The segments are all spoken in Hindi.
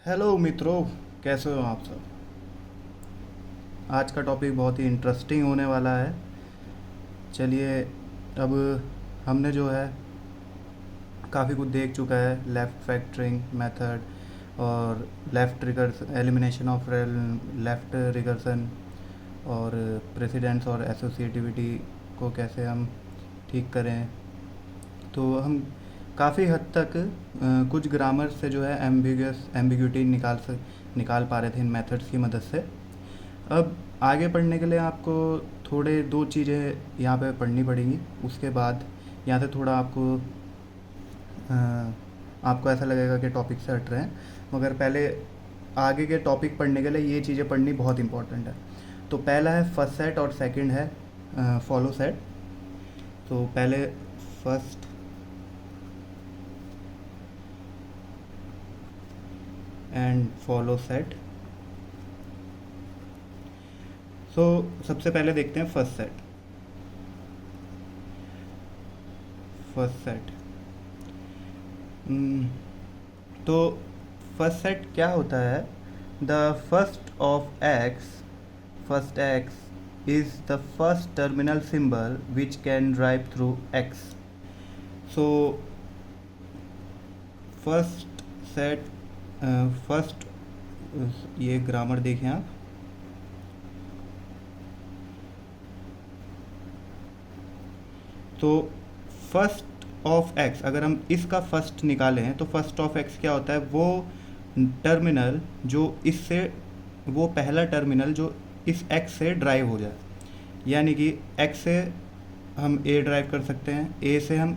हेलो मित्रों, कैसे हो आप सब। आज का टॉपिक बहुत ही इंटरेस्टिंग होने वाला है। चलिए, अब हमने जो है काफ़ी कुछ देख चुका है, लेफ़्ट फैक्टरिंग मेथड और left recurs elimination of left recursion और प्रेसिडेंस और एसोसिएटिविटी को कैसे हम ठीक करें। तो हम काफ़ी हद तक कुछ ग्रामर से जो है एम्बिग्यूटी निकाल पा रहे थे इन मेथड्स की मदद से। अब आगे पढ़ने के लिए आपको थोड़े दो चीज़ें यहाँ पे पढ़नी पड़ेंगी। उसके बाद यहाँ से थोड़ा आपको ऐसा लगेगा कि टॉपिक से हट रहे हैं, मगर पहले आगे के टॉपिक पढ़ने के लिए ये चीज़ें पढ़नी बहुत इंपॉर्टेंट है। तो पहला है फर्स्ट सेट और सेकंड है फॉलो सेट। तो पहले फर्स्ट एंड फॉलो सेट। सो सबसे पहले देखते हैं फर्स्ट सेट। फर्स्ट सेट तो फर्स्ट सेट क्या होता है? The first x is the first terminal symbol which can drive through x. So first set first ये ग्रामर देखें आप। तो फर्स्ट ऑफ एक्स, अगर हम इसका फर्स्ट निकालें तो फर्स्ट ऑफ एक्स क्या होता है? वो टर्मिनल जो इससे, वो पहला टर्मिनल जो इस एक्स से ड्राइव हो जाए, यानी कि एक्स से हम ए ड्राइव कर सकते हैं, ए से हम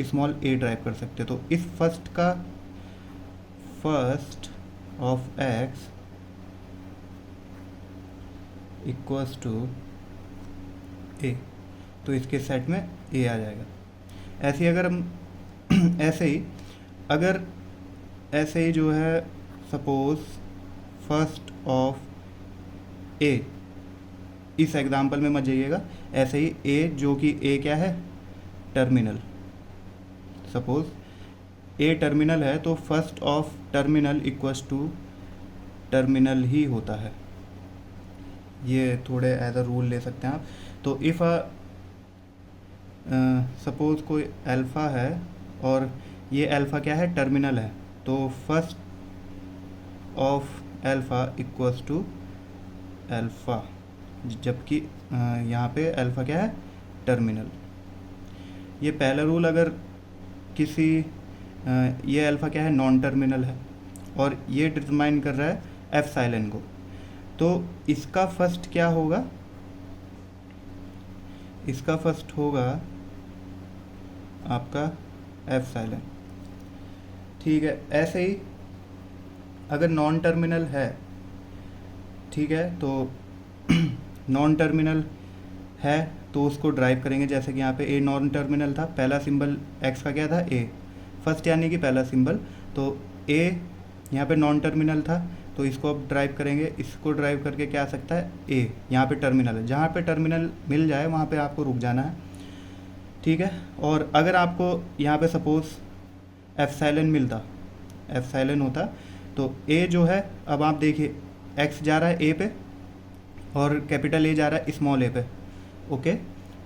स्मॉल ए ड्राइव कर सकते हैं। तो इस फर्स्ट का first of X equals to A, तो इसके सेट में ए आ जाएगा। ऐसे ही अगर हम अगर ऐसे ही जो है, सपोज फर्स्ट ऑफ ए, इस एग्जांपल में मत जाइएगा, ऐसे ही ए जो कि ए क्या है? टर्मिनल। सपोज ए टर्मिनल है तो first of terminal equals to terminal ही होता है। ये थोड़े एज अ रूल ले सकते हैं आप। तो इफ़ सपोज कोई अल्फ़ा है और ये अल्फ़ा क्या है? टर्मिनल है, तो first of alpha equals to alpha, जबकि यहाँ पे अल्फ़ा क्या है? टर्मिनल। ये पहला रूल। अगर किसी ये अल्फ़ा क्या है? नॉन टर्मिनल है और ये डिटरमाइन कर रहा है एफ साइलेंट को, तो इसका फर्स्ट क्या होगा? इसका फर्स्ट होगा आपका एफ साइलेंट। ठीक है। ऐसे ही अगर नॉन टर्मिनल है, ठीक है, तो नॉन टर्मिनल है तो उसको ड्राइव करेंगे। जैसे कि यहाँ पे ए नॉन टर्मिनल था, पहला सिंबल एक्स का क्या था? ए, फर्स्ट यानी कि पहला सिंबल। तो ए यहाँ पे नॉन टर्मिनल था, तो इसको अब ड्राइव करेंगे। इसको ड्राइव करके क्या आ सकता है? ए, यहाँ पे टर्मिनल है, जहाँ पे टर्मिनल मिल जाए वहाँ पे आपको रुक जाना है। ठीक है। और अगर आपको यहाँ पे सपोज एप्सिलॉन मिलता, एप्सिलॉन होता, तो ए जो है, अब आप देखिए एक्स जा रहा है ए पे और कैपिटल ए जा रहा है स्मॉल ए पे। ओके,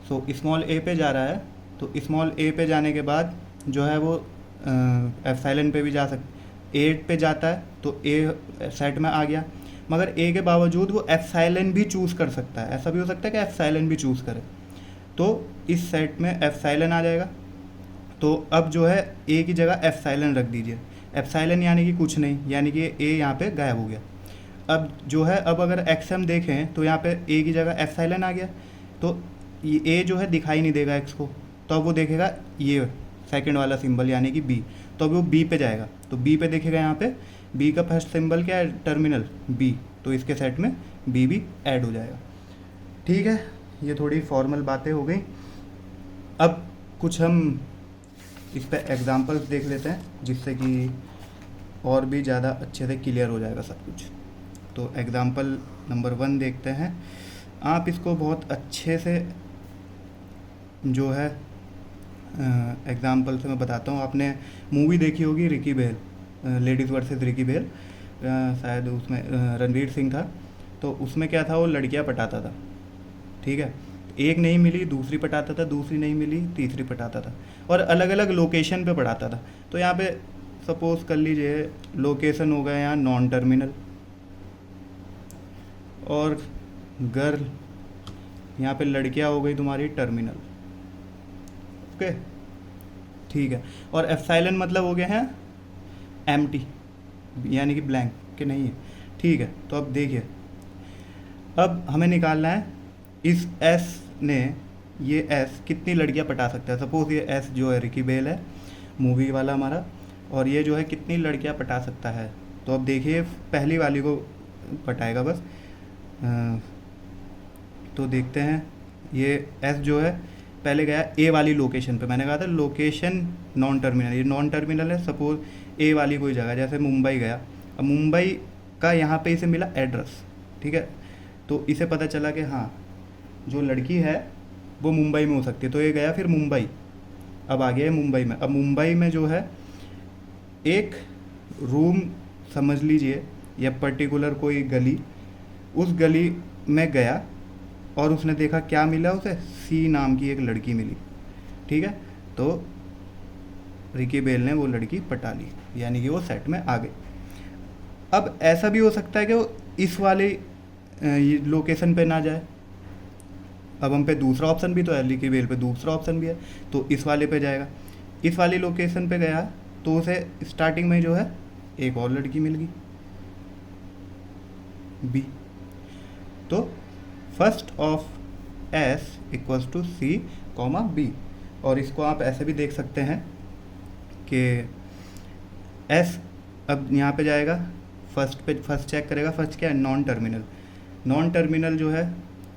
सो स्मॉल ए पे जा रहा है, तो स्मॉल ए पे जाने के बाद जो है वो एप्सिलॉन पे भी जा सकता, ए पे जाता है तो ए सेट में आ गया, मगर ए के बावजूद वो एप्सिलॉन भी चूज़ कर सकता है। ऐसा भी हो सकता है कि एप्सिलॉन भी चूज़ करे, तो इस सेट में एप्सिलॉन आ जाएगा। तो अब जो है ए की जगह एप्सिलॉन रख दीजिए। एप्सिलॉन यानी कि कुछ नहीं, यानी कि ए यहाँ पे गायब हो गया। अब जो है, अब अगर एक्स हम देखें तो यहाँ पे ए की जगह एप्सिलॉन आ गया, तो ये ए जो है दिखाई नहीं देगा एक्स को, तो अब वो देखेगा ये सेकंड वाला सिंबल यानी कि बी, तो अब वो बी पे जाएगा, तो बी पे देखेगा, यहाँ पे बी का फर्स्ट सिंबल क्या है? टर्मिनल बी, तो इसके सेट में बी भी ऐड हो जाएगा। ठीक है, ये थोड़ी फॉर्मल बातें हो गई। अब कुछ हम इस पर एग्जांपल्स देख लेते हैं, जिससे कि और भी ज़्यादा अच्छे से क्लियर हो जाएगा सब कुछ। तो एग्ज़ाम्पल नंबर 1 देखते हैं। आप इसको बहुत अच्छे से जो है एग्ज़ाम्पल से मैं बताता हूँ। आपने मूवी देखी होगी रिकी बेल, लेडीज़ वर्सेस रिकी बेल, शायद उसमें रणवीर सिंह था, तो उसमें क्या था, वो लड़कियां पटाता था, ठीक है। एक नहीं मिली दूसरी पटाता था, दूसरी नहीं मिली तीसरी पटाता था, और अलग अलग लोकेशन पे पटाता था। तो यहाँ पे सपोज कर लीजिए लोकेशन हो गया यहाँ नॉन टर्मिनल, और गर्ल यहाँ पे लड़कियाँ हो गई तुम्हारी टर्मिनल, ओके, ठीक है। और एप्सिलॉन मतलब हो गया है एम्प्टी, यानी कि ब्लैंक के नहीं है, ठीक है। तो अब देखिए, अब हमें निकालना है इस एस ने, ये एस कितनी लड़कियां पटा सकता है। सपोज ये एस जो है रिकी बेल है, मूवी वाला हमारा, और ये जो है कितनी लड़कियां पटा सकता है। तो अब देखिए पहली वाली को पटाएगा बस। तो देखते हैं, ये एस जो है पहले गया ए वाली लोकेशन पे, मैंने कहा था लोकेशन नॉन टर्मिनल, ये नॉन टर्मिनल है। सपोज ए वाली कोई जगह, जैसे मुंबई गया, अब मुंबई का यहाँ पे इसे मिला एड्रेस, ठीक है। तो इसे पता चला कि हाँ जो लड़की है वो मुंबई में हो सकती है, तो ये गया फिर मुंबई, अब आ गया मुंबई में। अब मुंबई में जो है एक रूम समझ लीजिए, या पर्टिकुलर कोई गली, उस गली में गया और उसने देखा क्या मिला उसे, सी नाम की एक लड़की मिली, ठीक है। तो रिकी बेल ने वो लड़की पटा ली, यानी कि वो सेट में आ गई। अब ऐसा भी हो सकता है कि वो इस वाले लोकेशन पे ना जाए, अब हम पे दूसरा ऑप्शन भी तो है, रिकी बेल पे दूसरा ऑप्शन भी है, तो इस वाले पे जाएगा। इस वाली लोकेशन पे गया तो उसे स्टार्टिंग में जो है एक और लड़की मिल गई बी, तो first of S equals to C comma B. और इसको आप ऐसे भी देख सकते हैं कि एस अब यहाँ पे जाएगा, फर्स्ट पे फर्स्ट चेक करेगा, फर्स्ट क्या है नॉन टर्मिनल, नॉन टर्मिनल जो है,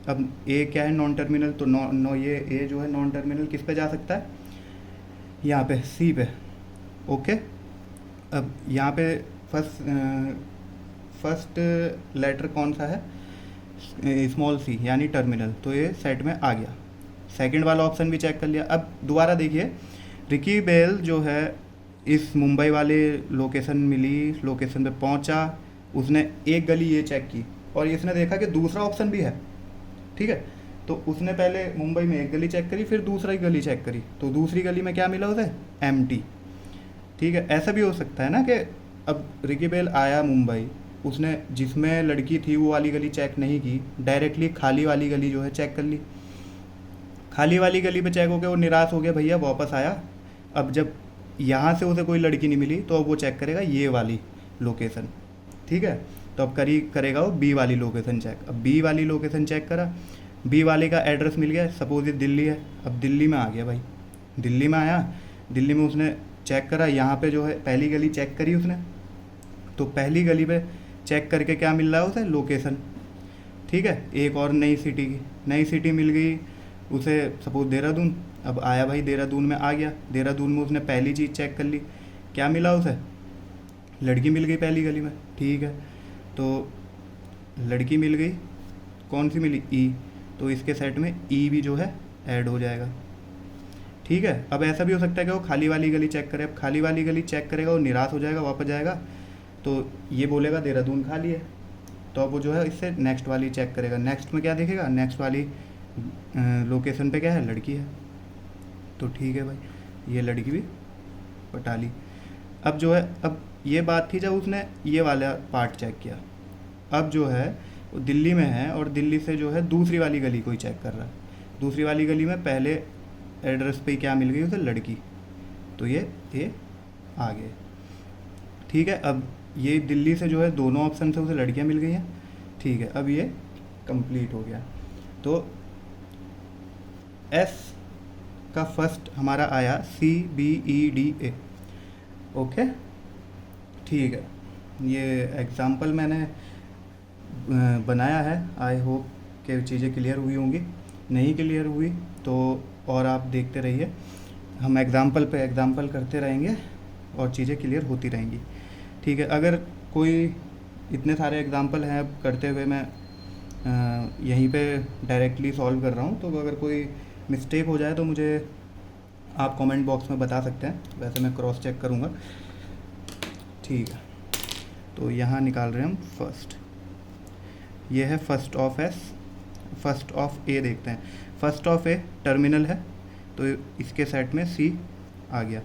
अब ए क्या है नॉन टर्मिनल, तो ये ए जो है नॉन टर्मिनल किस पे जा सकता है, यहाँ पे सी पे, ओके। अब यहाँ पे फर्स्ट लेटर कौन सा है, स्मॉल सी, यानी टर्मिनल, तो ये सेट में आ गया। सेकंड वाला ऑप्शन भी चेक कर लिया। अब दोबारा देखिए, रिकी बेल जो है इस मुंबई वाले लोकेशन मिली, लोकेशन पे पहुंचा, उसने एक गली ये चेक की, और इसने देखा कि दूसरा ऑप्शन भी है, ठीक है। तो उसने पहले मुंबई में एक गली चेक करी, फिर दूसरा ही गली चेक करी, तो दूसरी गली में क्या मिला उसे, एम्प्टी, ठीक है। ऐसा भी हो सकता है ना कि अब रिकी बेल आया मुंबई, उसने जिसमें लड़की थी वो वाली गली चेक नहीं की, डायरेक्टली खाली वाली गली जो है चेक कर ली, खाली वाली गली पे चेक हो गया, वो निराश हो गया भैया, वापस आया। अब जब यहाँ से उसे कोई लड़की नहीं मिली तो अब वो चेक करेगा ये वाली लोकेशन, ठीक है। तो अब करेगा वो बी वाली लोकेशन चेक। अब बी वाली लोकेशन चेक करा, बी वाले का एड्रेस मिल गया, सपोज ये दिल्ली है, अब दिल्ली में आ गया भाई, दिल्ली में आया, दिल्ली में उसने चेक करा, यहाँ पे जो है पहली गली चेक करी उसने, तो पहली गली पे चेक करके क्या मिल रहा है उसे, लोकेशन, ठीक है। एक और नई सिटी की, नई सिटी मिल गई उसे, सपोज देहरादून, अब आया भाई देहरादून में आ गया, देहरादून में उसने पहली चीज़ चेक कर ली, क्या मिला उसे, लड़की मिल गई पहली गली में, ठीक है। तो लड़की मिल गई, कौन सी मिली, ई, तो इसके सेट में ई भी जो है ऐड हो जाएगा, ठीक है। अब ऐसा भी हो सकता है कि वो खाली वाली गली चेक करे, अब खाली वाली गली चेक करेगा, वो निराश हो जाएगा, वापस जाएगा, तो ये बोलेगा देहरादून खाली है, तो अब वो जो है इससे नेक्स्ट वाली चेक करेगा, नेक्स्ट में क्या देखेगा, नेक्स्ट वाली लोकेशन पे क्या है, लड़की है, तो ठीक है भाई, ये लड़की भी पटा ली। अब जो है, अब ये बात थी जब उसने ये वाला पार्ट चेक किया, अब जो है वो दिल्ली में है, और दिल्ली से जो है दूसरी वाली गली को ही चेक कर रहा है, दूसरी वाली गली में पहले एड्रेस पे क्या मिल गई उसे, लड़की, तो ये आ गए, ठीक है। अब ये दिल्ली से जो है दोनों ऑप्शन से उसे लड़कियां मिल गई हैं, ठीक है। अब ये कंप्लीट हो गया, तो एस का फर्स्ट हमारा आया CBEDA, ओके, ठीक है। ये एग्ज़ाम्पल मैंने बनाया है, आई होप कि चीज़ें क्लियर हुई होंगी, नहीं क्लियर हुई तो और आप देखते रहिए, हम एग्ज़ाम्पल पे एग्ज़ाम्पल करते रहेंगे और चीज़ें क्लियर होती रहेंगी, ठीक है। अगर कोई इतने सारे एग्ज़ाम्पल हैं अब करते हुए मैं यहीं पे डायरेक्टली सॉल्व कर रहा हूँ, तो अगर कोई मिस्टेक हो जाए तो मुझे आप कमेंट बॉक्स में बता सकते हैं, वैसे मैं क्रॉस चेक करूँगा, ठीक है। तो यहाँ निकाल रहे हैं हम फर्स्ट। ये है first of S, first of A देखते हैं। फर्स्ट ऑफ ए टर्मिनल है तो इसके सेट में सी आ गया।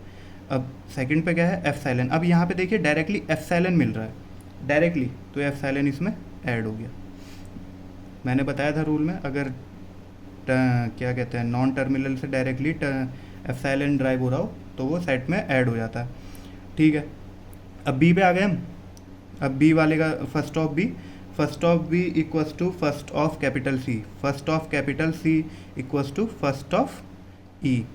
अब सेकंड पे क्या है, एप्सिलॉन। अब यहाँ पे देखिए डायरेक्टली एप्सिलॉन मिल रहा है डायरेक्टली, तो एप्सिलॉन इसमें ऐड हो गया। मैंने बताया था रूल में, अगर क्या कहते हैं नॉन टर्मिनल से डायरेक्टली एप्सिलॉन ड्राइव हो रहा हो तो वो सेट में ऐड हो जाता है। ठीक है, अब बी पे आ गए हम। अब बी वाले का first of B equals to first of capital C, first of capital C equals to first of E,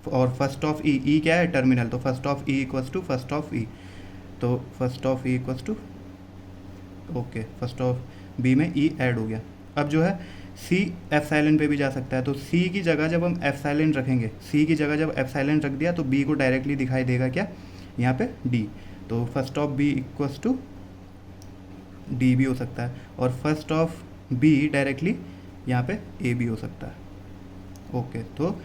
और फर्स्ट ऑफ ई क्या है, टर्मिनल, तो first of E equals to first of E, तो first of E equals to okay, first of B में ई ऐड हो गया। अब जो है सी एप्सिलॉन पे भी जा सकता है, तो सी की जगह जब हम एप्सिलॉन रखेंगे, सी की जगह जब एप्सिलॉन रख दिया तो बी को डायरेक्टली दिखाई देगा क्या, यहाँ पे डी, तो first of B equals to D भी हो सकता है, और फर्स्ट ऑफ बी डायरेक्टली यहाँ पे ए भी हो सकता है। ओके, तो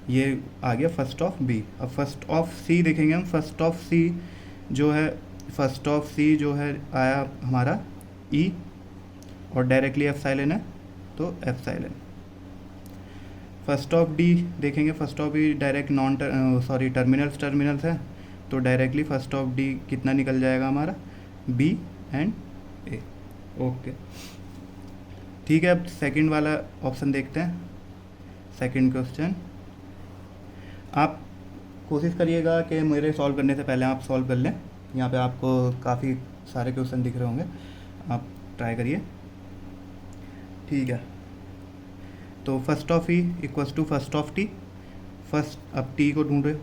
ये आ गया फर्स्ट ऑफ बी। अब फर्स्ट ऑफ सी देखेंगे हम। फर्स्ट ऑफ सी जो है, फर्स्ट ऑफ सी जो है आया हमारा ई, और डायरेक्टली एप्सिलॉन है तो एप्सिलॉन। फर्स्ट ऑफ डी देखेंगे, first of D direct non terminals है, तो डायरेक्टली फर्स्ट ऑफ डी कितना निकल जाएगा हमारा, बी एंड ए। ओके, ठीक है। अब सेकंड वाला ऑप्शन देखते हैं। सेकंड क्वेश्चन, आप कोशिश करिएगा कि मेरे सॉल्व करने से पहले आप सॉल्व कर लें। यहाँ पे आपको काफ़ी सारे क्वेश्चन दिख रहे होंगे, आप ट्राई करिए। ठीक है, तो first of E equals to first of T. First, अब टी को ढूंढ रहे,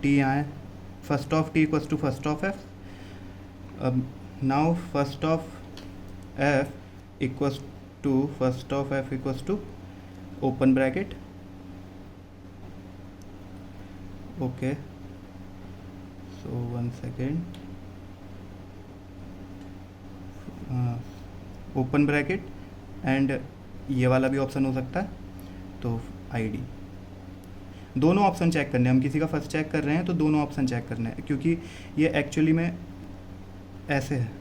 टी यहाँ है। First of T equals to first of F. अब now first of F equals to first of F equals to open bracket, okay, so 1 second, open bracket and ये वाला भी ऑप्शन हो सकता है, तो आईडी। दोनों ऑप्शन चेक करने हैं, हम किसी का फर्स्ट चेक कर रहे हैं तो दोनों ऑप्शन चेक करने हैं, क्योंकि ये एक्चुअली में ऐसे है,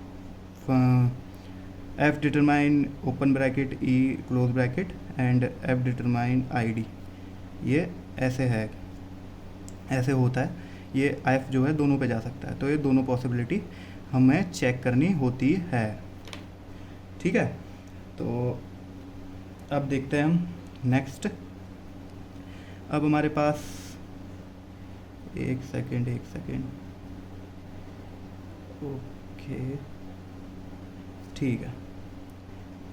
F determine open bracket E close bracket and F determine ID, ये ऐसे है, ऐसे होता है। ये एफ जो है दोनों पे जा सकता है, तो ये दोनों पॉसिबिलिटी हमें चेक करनी होती है। ठीक है, तो अब देखते हैं हम नेक्स्ट। अब हमारे पास एक सेकेंड ओके, ठीक है,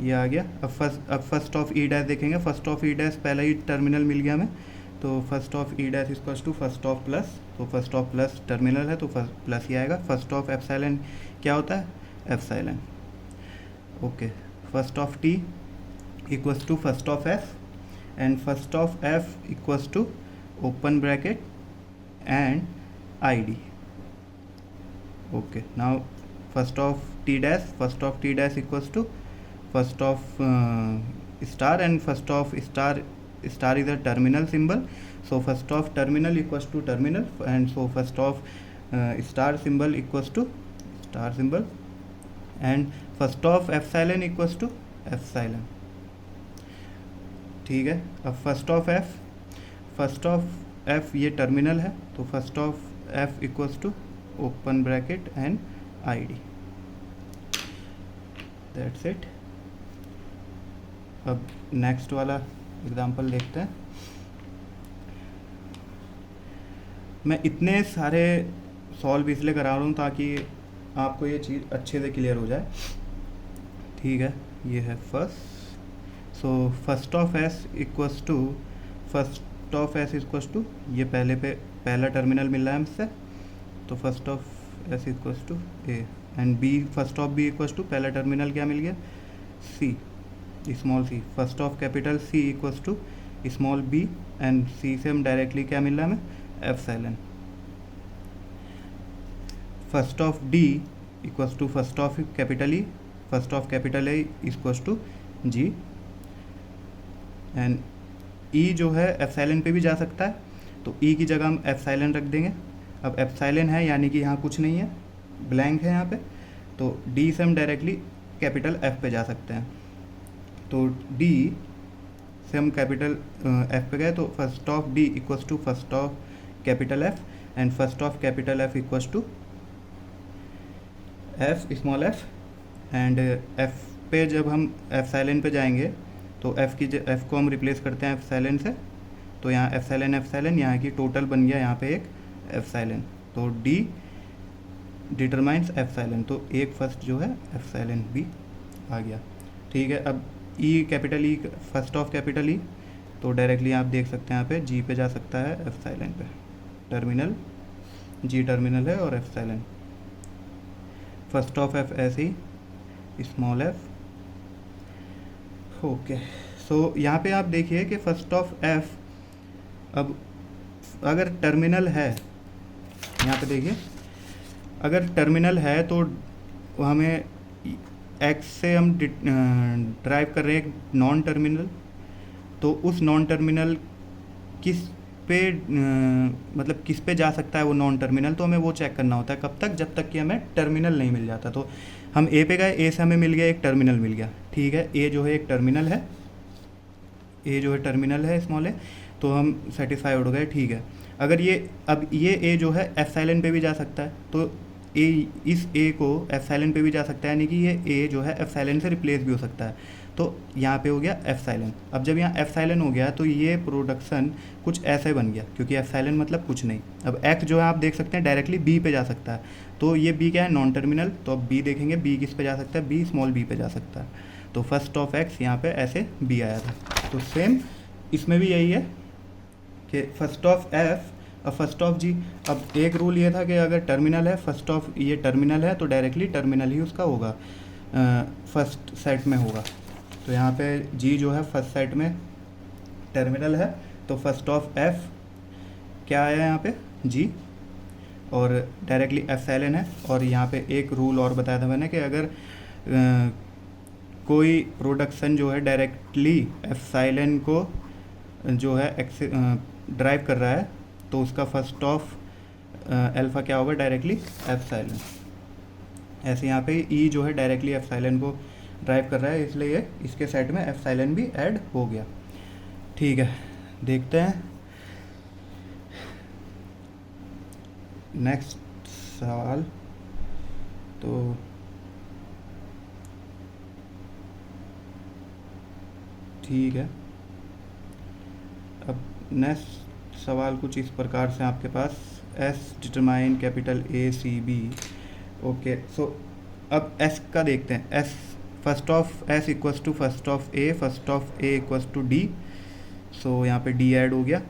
ये आ गया। अब फर्स्ट ऑफ ई डैश देखेंगे। फर्स्ट ऑफ ई डैश पहला ही टर्मिनल मिल गया हमें, तो first of E dash equals to first of plus, तो फर्स्ट ऑफ प्लस टर्मिनल है तो प्लस ही आएगा। फर्स्ट ऑफ एप्सिलॉन क्या होता है, epsilon. Okay, first of T equals to first of F and first of F equals to open bracket and ID. Okay, now first of T dash equals to first of star and first of star is a terminal symbol, so first of terminal equals to terminal, and so first of star symbol equals to star symbol, and first of epsilon equals to epsilon। ठीक है, अब फर्स्ट ऑफ एफ ये टर्मिनल है, तो first of F equals to open bracket and ID, that's it. अब नेक्स्ट वाला एग्जांपल देखते हैं। मैं इतने सारे सॉल्व इसलिए करा रहा हूँ ताकि आपको ये चीज़ अच्छे से क्लियर हो जाए। ठीक है, ये है first, so first of S equals to ये पहला टर्मिनल मिल रहा है हमसे, तो first of S equals to A and B, first of B equals to पहला टर्मिनल क्या मिल गया, C, small C. First of capital C equals to small B and C से हम डायरेक्टली क्या मिल रहा है हमें, epsilon. First of D equals to first of capital E, first of capital A equals to G, and E जो है एप्सिलॉन पे भी जा सकता है, तो ई की जगह हम एप्सिलॉन रख देंगे। अब एप्सिलॉन है यानी कि यहाँ कुछ नहीं है, ब्लैंक है यहाँ पे, तो डी से हम डायरेक्टली कैपिटल एफ पे जा सकते हैं। तो डी से हम कैपिटल एफ पे गए, तो first of D equals to first of capital F, and first of capital F equals to F small F, and F पे जब हम एप्सिलॉन पे जाएंगे तो एफ को हम रिप्लेस करते हैं एप्सिलॉन से, तो यहाँ एप्सिलॉन यहाँ की टोटल बन गया यहाँ पे एक एप्सिलॉन, तो डी डिटरमाइंस एप्सिलॉन, तो एक फर्स्ट जो है एप्सिलॉन भी आ गया। ठीक है, अब E capital E first of capital ई, तो डायरेक्टली आप देख सकते हैं यहाँ पे जी पे जा सकता है एप्सिलॉन पे, टर्मिनल जी टर्मिनल है और एप्सिलॉन फर्स्ट ऑफ एफ ऐसे ही स्मॉल एफ। ओके, सो यहाँ पे आप देखिए कि फर्स्ट ऑफ एफ, अब अगर टर्मिनल है, यहाँ पे देखिए अगर टर्मिनल है तो हमें एक्स से हम ड्राइव कर रहे हैं एक नॉन टर्मिनल, तो उस नॉन टर्मिनल किस पे मतलब किस पे जा सकता है वो नॉन टर्मिनल, तो हमें वो चेक करना होता है कब तक, जब तक कि हमें टर्मिनल नहीं मिल जाता। तो हम ए पे गए, ए से हमें मिल गया एक टर्मिनल मिल गया, ठीक है, ए जो है एक टर्मिनल है, ए जो है टर्मिनल है स्मॉल ए, तो हम सेटिस्फाइड हो गए। ठीक है, अगर ये अब ये ए जो है एप्सिलॉन पे भी जा सकता है, तो ए इस ए को एप्सिलॉन पे भी जा सकता है, यानी कि ये ए जो है एप्सिलॉन से रिप्लेस भी हो सकता है, तो यहाँ पे हो गया एप्सिलॉन। अब जब यहाँ एप्सिलॉन हो गया तो ये प्रोडक्शन कुछ ऐसे बन गया, क्योंकि एप्सिलॉन मतलब कुछ नहीं। अब एक्स जो है आप देख सकते हैं डायरेक्टली बी पे जा सकता है, तो ये बी क्या है, नॉन टर्मिनल, तो अब बी देखेंगे बी किस पे जा सकता है, बी स्मॉल बी पे जा सकता है, तो फर्स्ट ऑफ एक्स यहाँ पे ऐसे बी आया था। तो सेम इसमें भी यही है कि फर्स्ट ऑफ एफ और फर्स्ट ऑफ जी। अब एक रूल ये था कि अगर टर्मिनल है, फर्स्ट ऑफ ये टर्मिनल है, तो डायरेक्टली टर्मिनल ही उसका होगा, फर्स्ट सेट में होगा। तो यहाँ पे जी जो है फर्स्ट सेट में टर्मिनल है, तो फर्स्ट ऑफ एफ क्या आया यहाँ पे जी, और डायरेक्टली एप्सिलॉन है। और यहाँ पे एक रूल और बताया था मैंने कि अगर कोई प्रोडक्शन जो है डायरेक्टली एप्सिलॉन को जो है ड्राइव कर रहा है, तो उसका फर्स्ट ऑफ अल्फ़ा क्या होगा, डायरेक्टली एप्सिलॉन। ऐसे यहाँ पे ई जो है डायरेक्टली एप्सिलॉन को ड्राइव कर रहा है, इसलिए इसके सेट में एप्सिलॉन भी ऐड हो गया। ठीक है, देखते हैं नेक्स्ट सवाल। तो ठीक है, अब नेक्स्ट सवाल कुछ इस प्रकार से आपके पास, S determine capital A C B. Okay, so अब एस का देखते हैं, S first of S equals to first of A, first of A equals to D, so यहाँ पे डी ऐड हो गया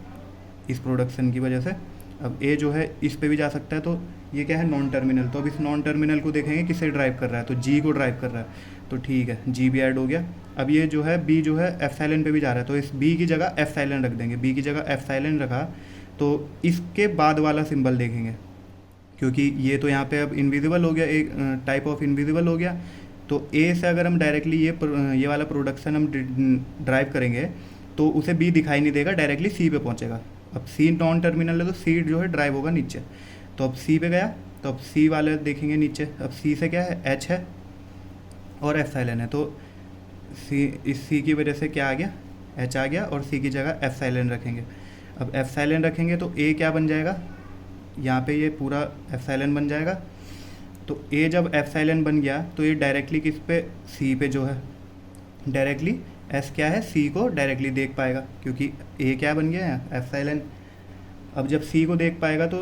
इस प्रोडक्शन की वजह से। अब ए जो है इस पे भी जा सकता है, तो ये क्या है, नॉन टर्मिनल, तो अब इस नॉन टर्मिनल को देखेंगे किसे ड्राइव कर रहा है, तो जी को ड्राइव कर रहा है, तो ठीक है जी भी ऐड हो गया। अब ये जो है बी जो है एप्सिलॉन पे भी जा रहा है, तो इस बी की जगह एप्सिलॉन रख देंगे, बी की जगह एप्सिलॉन रखा, तो इसके बाद वाला सिंबल देखेंगे, क्योंकि ये तो यहाँ पे अब इनविजिबल हो गया, एक टाइप ऑफ इनविजिबल हो गया, तो ए से अगर हम डायरेक्टली ये वाला प्रोडक्शन हम ड्राइव करेंगे तो उसे बी दिखाई नहीं देगा, डायरेक्टली सी पे पहुँचेगा। अब सी नॉन टर्मिनल है, तो सी जो है ड्राइव होगा नीचे, तो अब सी पे गया, तो अब सी वाले देखेंगे नीचे, अब सी से क्या है, एच है और एप्सिलॉन है, तो सी इस सी की वजह से क्या आ गया, एच आ गया, और सी की जगह एप्सिलॉन रखेंगे। अब एप्सिलॉन रखेंगे तो ए क्या बन जाएगा, यहाँ पे ये पूरा एप्सिलॉन बन जाएगा, तो ए जब एप्सिलॉन बन गया तो ये डायरेक्टली किस पे, सी पे जो है डायरेक्टली एस क्या है, सी को डायरेक्टली देख पाएगा, क्योंकि ए क्या बन गया है, एप्सिलॉन। अब जब सी को देख पाएगा तो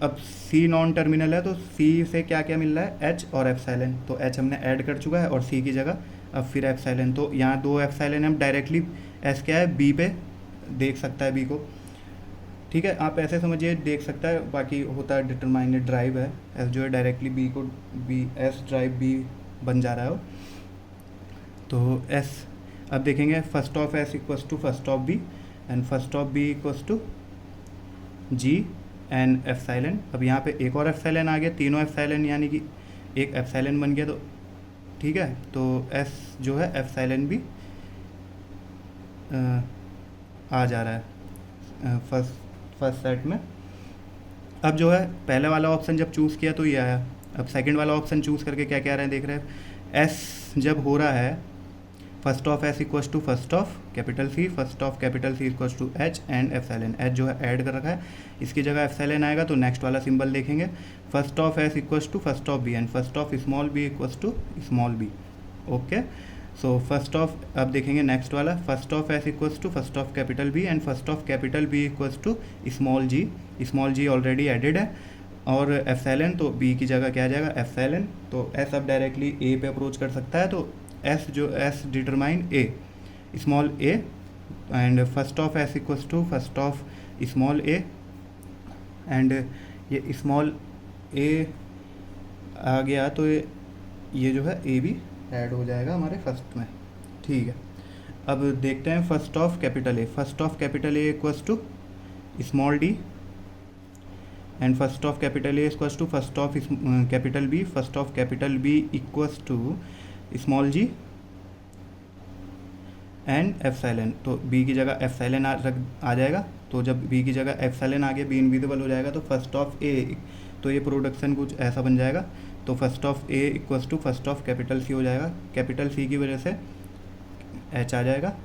अब सी नॉन टर्मिनल है, तो सी से क्या क्या मिल रहा है, एच और एप्सिलॉन, तो एच हमने ऐड कर चुका है और सी की जगह अब फिर एप्सिलॉन, तो यहाँ दो एप्सिलॉन हम डायरेक्टली एस क्या है, बी पे देख सकता है बी को। ठीक है, आप ऐसे समझिए देख सकता है, बाकी होता है डिटरमाइनेड ड्राइव है, एस जो है डायरेक्टली बी को बी एस ड्राइव बी बन जा रहा है वो, तो एस अब देखेंगे first of S equals to first of B, and first of B equals to G and epsilon. अब यहाँ पे एक और एप्सिलॉन आ गया, तीनों एप्सिलॉन यानी कि एक एप्सिलॉन बन गया, तो ठीक है, तो एस जो है एप्सिलॉन भी आ जा रहा है फर्स्ट सेट में। अब जो है पहले वाला ऑप्शन जब चूज़ किया तो ये आया, अब सेकंड वाला ऑप्शन चूज़ करके क्या क्या रहे हैं देख रहे हैं। एस जब हो रहा है first of S equals to first of capital C, first of capital C equals to H and epsilon. H जो है ऐड कर रखा है, इसकी जगह एप्सिलॉन आएगा तो नेक्स्ट वाला सिंबल देखेंगे। First of S equals to first of B and first of small B equals to small B. Okay, so first of, अब देखेंगे नेक्स्ट वाला, first of S equals to first of capital B and first of capital B equals to small G. Small G already added है और एप्सिलॉन, तो बी की जगह क्या आ जाएगा एप्सिलॉन। तो एस अब डायरेक्टली ए पे अप्रोच कर सकता है, तो एस जो S determine a small A and first of S equals to first of small ए एंड ये स्मॉल ए आ गया तो ये जो है ए भी ऐड हो जाएगा हमारे फर्स्ट में। ठीक है, अब देखते हैं first of capital A. First of capital A equals to small D and first of capital A equals to first of capital B, first of capital B equals to small G and epsilon. तो बी की जगह एप्सिलॉन आ जाएगा, तो जब बी की जगह एप्सिलॉन आ गया बी इनविजिबल हो जाएगा, तो फर्स्ट ऑफ ए, तो ये प्रोडक्शन कुछ ऐसा बन जाएगा। तो first of A equals to first of capital C हो जाएगा, कैपिटल सी की वजह से एच आ जाएगा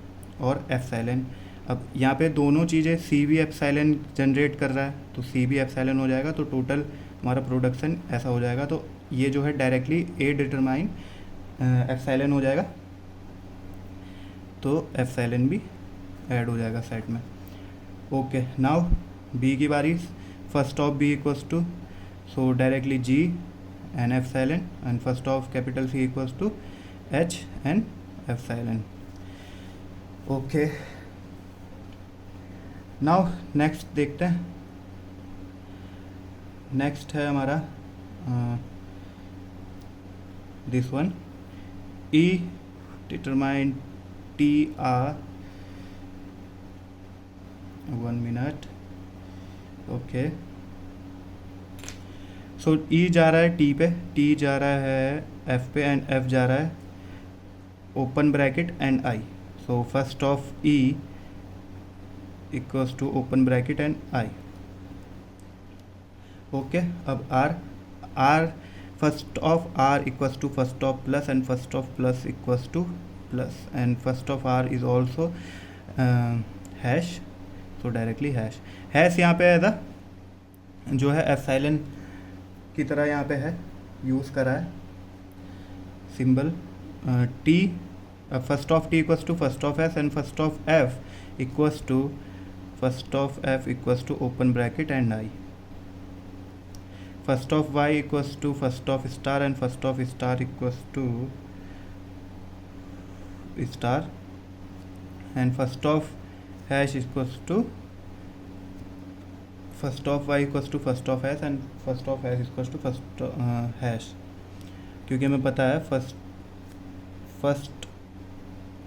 और एप्सिलॉन। अब यहाँ पे दोनों चीज़ें सी भी एप्सिलॉन जनरेट कर रहा है तो सी भी एप्सिलॉन हो जाएगा, तो टोटल हमारा प्रोडक्शन ऐसा हो जाएगा। तो ये जो है डायरेक्टली ए डिटरमाइन एप्सिलॉन हो जाएगा, तो एप्सिलॉन भी ऐड हो जाएगा सेट में। ओके, नाउ बी की बारी। First of B equals to, so directly G and epsilon and first of capital C equals to H and epsilon. Okay, now next देखते हैं। नेक्स्ट है हमारा this one, E determine T R 1 minute। Okay, so E जा रहा है T पे, T जा रहा है F पे एंड F जा रहा है open bracket and I। So first of E equals to open bracket and I। Okay, अब R first of R equals to first of plus and first of plus equals to plus and first of R is also hash, तो डायरेक्टली हैश यहाँ पे एज जो है एप्सिलॉन की तरह यहाँ पे है यूज़ करा है symbol T। First of T equals to first of S and first of F equals to first of F equals to open bracket and I। First of Y equals to first of star and first of star equals to star and first of hash equals to first of Y equals to first of S and first of hash equals to first hash, क्योंकि हमें पता है first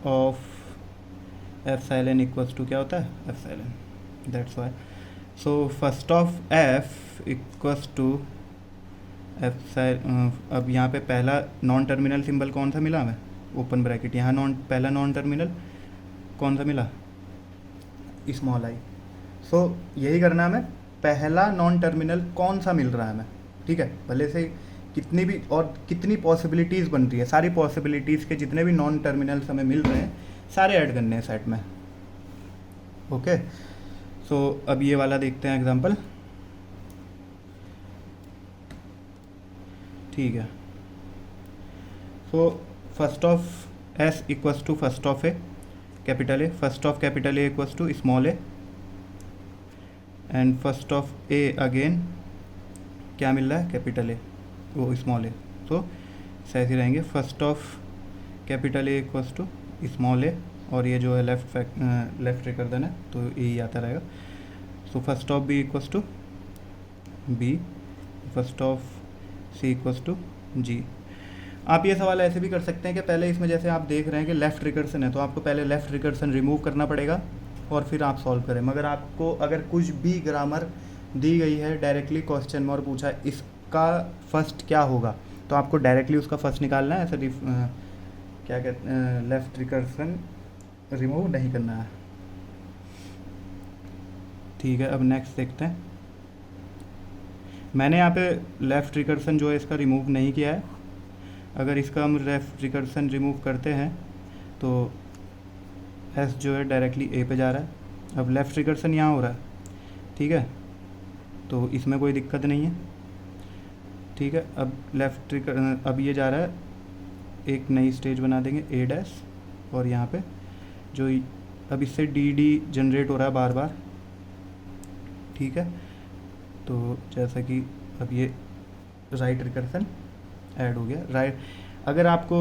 of epsilon equals to क्या होता है epsilon, that's why. So first of F equals to epsilon. अब यहाँ पे पहला नॉन टर्मिनल सिंबल कौन सा मिला हमें, ओपन ब्रैकेट। यहाँ पहला नॉन टर्मिनल कौन सा मिला, स्मॉल I। सो यही करना है हमें, पहला नॉन टर्मिनल कौन सा मिल रहा है हमें, ठीक है। भले से कितनी भी और कितनी पॉसिबिलिटीज़ बन रही है, सारी पॉसिबिलिटीज़ के जितने भी नॉन टर्मिनल्स हमें मिल रहे हैं सारे ऐड करने हैं सेट में। ओके, सो अब ये वाला देखते हैं एग्जांपल। ठीक है, सो फर्स्ट ऑफ S इक्वल्स to first of A capital A, first of capital A equals to small A and first of A again क्या मिल रहा है कैपिटल ए वो स्मॉल ए, तो ऐसे रहेंगे। First of capital A equals to small A और ये जो है लेफ्ट रिकर्जन है तो यही आता रहेगा। So first of B equals to B, first of C equals to G. आप ये सवाल ऐसे भी कर सकते हैं कि पहले इसमें जैसे आप देख रहे हैं कि लेफ़्ट रिकर्सन है तो आपको पहले लेफ़्ट रिकर्सन रिमूव करना पड़ेगा और फिर आप सॉल्व करें। मगर आपको अगर कुछ भी ग्रामर दी गई है डायरेक्टली क्वेश्चन में और पूछा है इसका फर्स्ट क्या होगा तो आपको डायरेक्टली उसका फर्स्ट निकालना है, ऐसा क्या कहते हैं लेफ़्ट रिकर्सन रिमूव नहीं करना है। ठीक है, अब नेक्स्ट देखते हैं। मैंने यहाँ पे लेफ़्ट रिकर्सन जो है इसका रिमूव नहीं किया है। अगर इसका हम लेफ़्ट रिकर्सन रिमूव करते हैं तो एस जो है डायरेक्टली ए पे जा रहा है। अब लेफ़्ट रिकर्सन यहाँ हो रहा है, ठीक है, तो इसमें कोई दिक्कत नहीं है, ठीक है। अब ये जा रहा है, एक नई स्टेज बना देंगे ए डैश, और यहाँ पे जो अब इससे डी डी जनरेट हो रहा है बार बार, ठीक है। तो जैसा कि अब ये राइट रिकर्सन ऐड हो गया। राइट, अगर आपको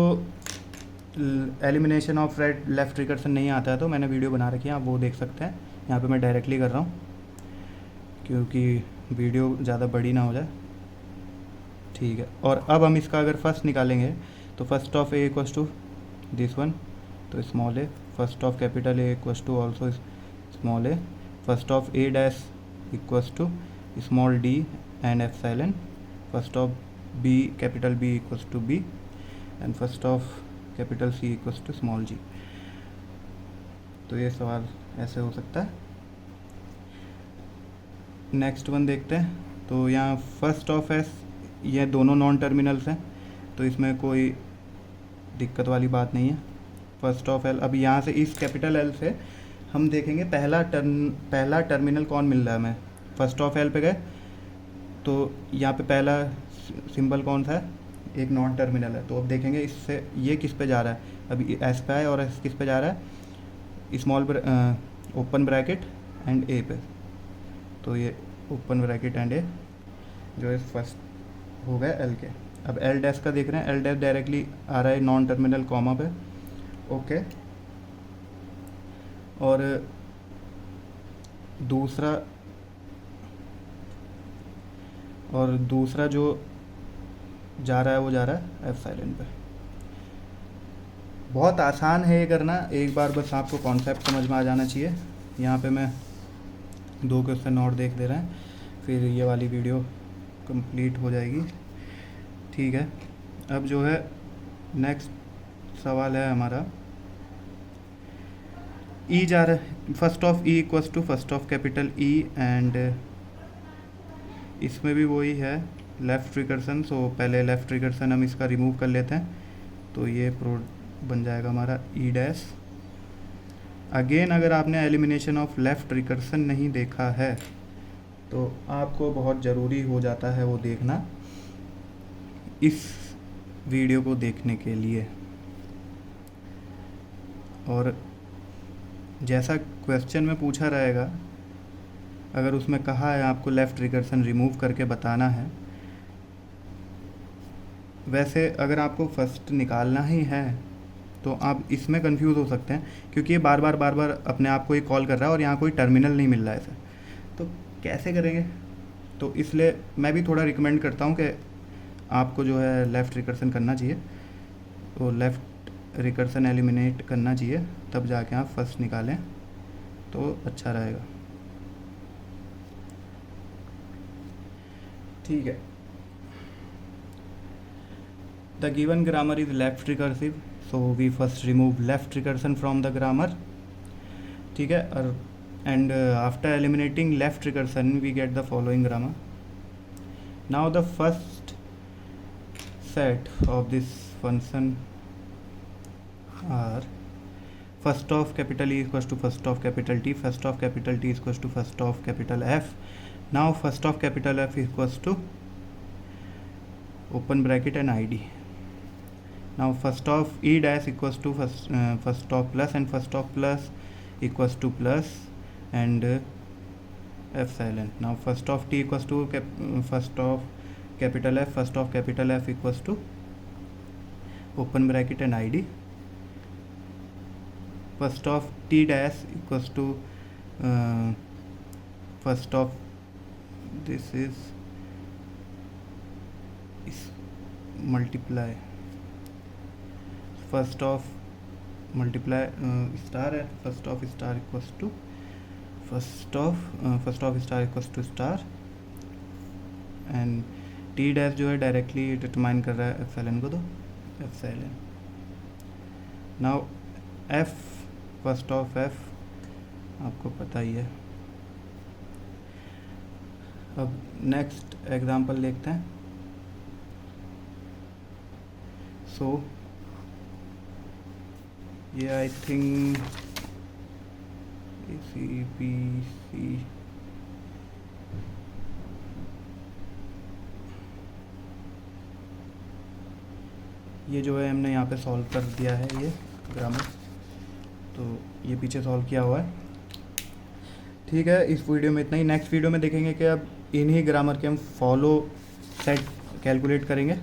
elimination of right left recursion नहीं आता है तो मैंने वीडियो बना रखी है, आप वो देख सकते हैं। यहाँ पे मैं डायरेक्टली कर रहा हूँ क्योंकि वीडियो ज़्यादा बड़ी ना हो जाए, ठीक है। और अब हम इसका अगर फर्स्ट निकालेंगे तो first of A equals to this one, तो small A, first of capital A equals to also small A, first of A dash equals to small D and epsilon, first of B capital B equals to B, and first of capital C equals to small G. तो ये सवाल ऐसे हो सकता है। नेक्स्ट वन देखते हैं। तो यहाँ फर्स्ट ऑफ एस, ये दोनों नॉन टर्मिनल्स हैं तो इसमें कोई दिक्कत वाली बात नहीं है। फर्स्ट ऑफ एल, अब यहाँ से इस कैपिटल एल से हम देखेंगे पहला टर्मिनल कौन मिल रहा है हमें। फर्स्ट ऑफ एल पे गए तो यहाँ पे पहला सिंबल कौन सा है, एक नॉन टर्मिनल है। तो अब देखेंगे इससे ये किस पे जा रहा है, अभी एस पे है और एस किस पे जा रहा है, स्मॉल ओपन ब्रैकेट एंड ए पे। तो ये ओपन ब्रैकेट एंड ए जो है फर्स्ट हो गया एल के। अब एल डैश का देख रहे हैं, एल डैश डायरेक्टली आ रहा है नॉन टर्मिनल कॉमा पे, ओके। और दूसरा जो जा रहा है वो जा रहा है एप्सिलॉन पे। बहुत आसान है ये करना, एक बार बस आपको कॉन्सेप्ट समझ में आ जाना चाहिए। यहाँ पे मैं 2 क्वेश्चन और देख दे रहे हैं, फिर ये वाली वीडियो कंप्लीट हो जाएगी, ठीक है। अब जो है नेक्स्ट सवाल है हमारा, ई जा रहा है, first of E equals to first of capital E, and इसमें भी वही है लेफ़्ट रिकर्सन। सो पहले लेफ़्ट रिकर्सन हम इसका रिमूव कर लेते हैं, तो ये बन जाएगा हमारा ई डैश। अगेन अगर आपने एलिमिनेशन ऑफ लेफ़्ट रिकर्सन नहीं देखा है तो आपको बहुत ज़रूरी हो जाता है वो देखना इस वीडियो को देखने के लिए। और जैसा क्वेश्चन में पूछा रहेगा, अगर उसमें कहा है आपको लेफ़्ट रिकर्सन रिमूव करके बताना है, वैसे अगर आपको फर्स्ट निकालना ही है तो आप इसमें कंफ्यूज हो सकते हैं क्योंकि ये बार बार अपने आप को ही कॉल कर रहा है और यहाँ कोई टर्मिनल नहीं मिल रहा है इसे, तो कैसे करेंगे। तो इसलिए मैं भी थोड़ा रिकमेंड करता हूँ कि आपको जो है लेफ़्ट रिकर्सन करना चाहिए, तो लेफ़्ट रिकर्सन एलिमिनेट करना चाहिए, तब जाके आप फर्स्ट निकालें तो अच्छा रहेगा, ठीक है। The given grammar is left recursive, so we first remove left recursion from the grammar, ठीक है। और and after eliminating left recursion we get the following grammar. Now the first set of this function are first of capital E equals to first of capital T, first of capital T equals to first of capital F. Now first of capital F equals to open bracket and ID. Now first of E dash equals to first of plus, and first of plus equals to plus and epsilon. Now first of T equals to first of capital F, first of capital F equals to open bracket and ID. First of T dash equals to first of this is multiply, first of multiply star है, first of star equals to first of star equals to star, and T dash जो है डायरेक्टली डिटरमाइन कर रहा है एप्सिलॉन को, तो epsilon. Now F, first of F आपको पता ही है, अब नेक्स्ट एग्जांपल देखते हैं। सो ये I think C P C, ये जो है हमने यहाँ पे सॉल्व कर दिया है ये ग्रामर, तो ये पीछे सॉल्व किया हुआ है। ठीक है, इस वीडियो में इतना ही। नेक्स्ट वीडियो में देखेंगे कि अब इन्हीं ग्रामर के हम फॉलो सेट कैलकुलेट करेंगे।